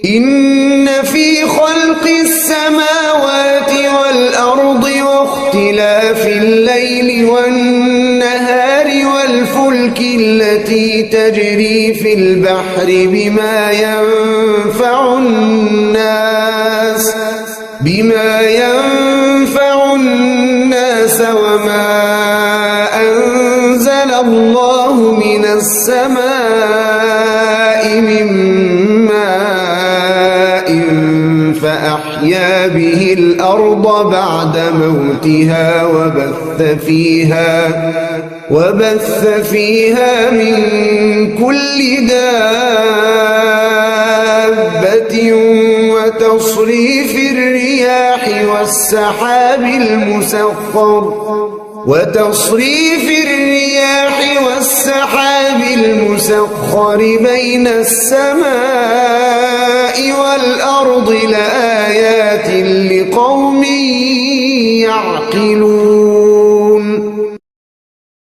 إن في خلق السماوات والأرض واختلاف الليل والنهار والفلك التي تجري في البحر بما ينفع الناس وما أنزل الله من السماء من ماء فأحيا به الأرض بعد موتها وبث فيها من كل دابة وتصريف الرياح والسحاب المسخر بين السماء والأرض لآيات لقوم يعقلون.